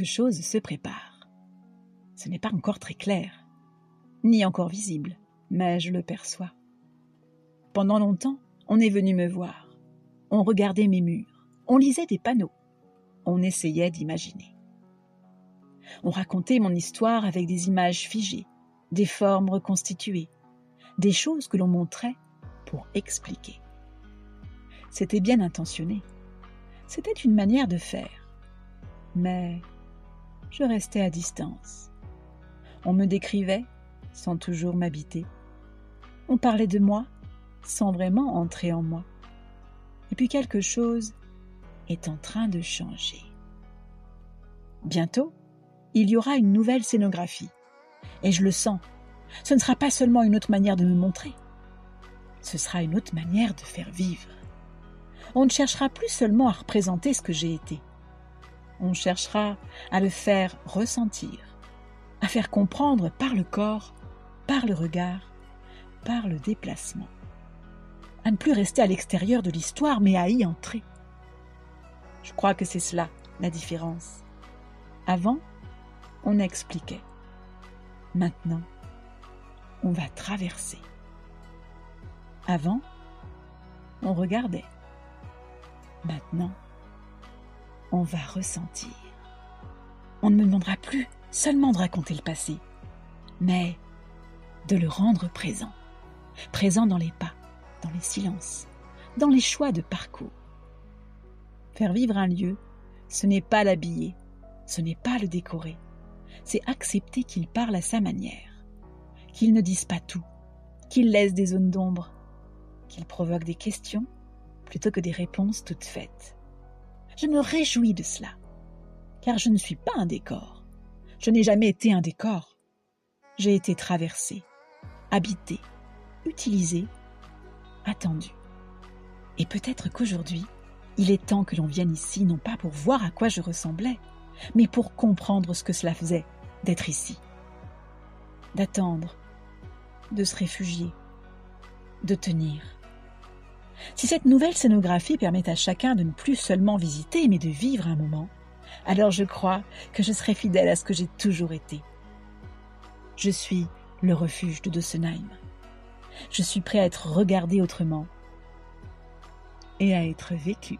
Quelque chose se prépare. Ce n'est pas encore très clair, ni encore visible, mais je le perçois. Pendant longtemps, on est venu me voir. On regardait mes murs, on lisait des panneaux, on essayait d'imaginer. On racontait mon histoire avec des images figées, des formes reconstituées, des choses que l'on montrait pour expliquer. C'était bien intentionné. C'était une manière de faire. Mais je restais à distance. On me décrivait sans toujours m'habiter. On parlait de moi sans vraiment entrer en moi. Et puis quelque chose est en train de changer. Bientôt, il y aura une nouvelle scénographie. Et je le sens. Ce ne sera pas seulement une autre manière de me montrer. Ce sera une autre manière de faire vivre. On ne cherchera plus seulement à représenter ce que j'ai été. On cherchera à le faire ressentir, à faire comprendre par le corps, par le regard, par le déplacement. À ne plus rester à l'extérieur de l'histoire, mais à y entrer. Je crois que c'est cela, la différence. Avant, on expliquait. Maintenant, on va traverser. Avant, on regardait. Maintenant, on va ressentir. On ne me demandera plus seulement de raconter le passé, mais de le rendre présent. Présent dans les pas, dans les silences, dans les choix de parcours. Faire vivre un lieu, ce n'est pas l'habiller, ce n'est pas le décorer. C'est accepter qu'il parle à sa manière, qu'il ne dise pas tout, qu'il laisse des zones d'ombre, qu'il provoque des questions plutôt que des réponses toutes faites. Je me réjouis de cela, car je ne suis pas un décor. Je n'ai jamais été un décor. J'ai été traversée, habitée, utilisée, attendue. Et peut-être qu'aujourd'hui, il est temps que l'on vienne ici, non pas pour voir à quoi je ressemblais, mais pour comprendre ce que cela faisait d'être ici, d'attendre, de se réfugier, de tenir. Si cette nouvelle scénographie permet à chacun de ne plus seulement visiter, mais de vivre un moment, alors je crois que je serai fidèle à ce que j'ai toujours été. Je suis le refuge de Dossenheim. Je suis prêt à être regardé autrement et à être vécu.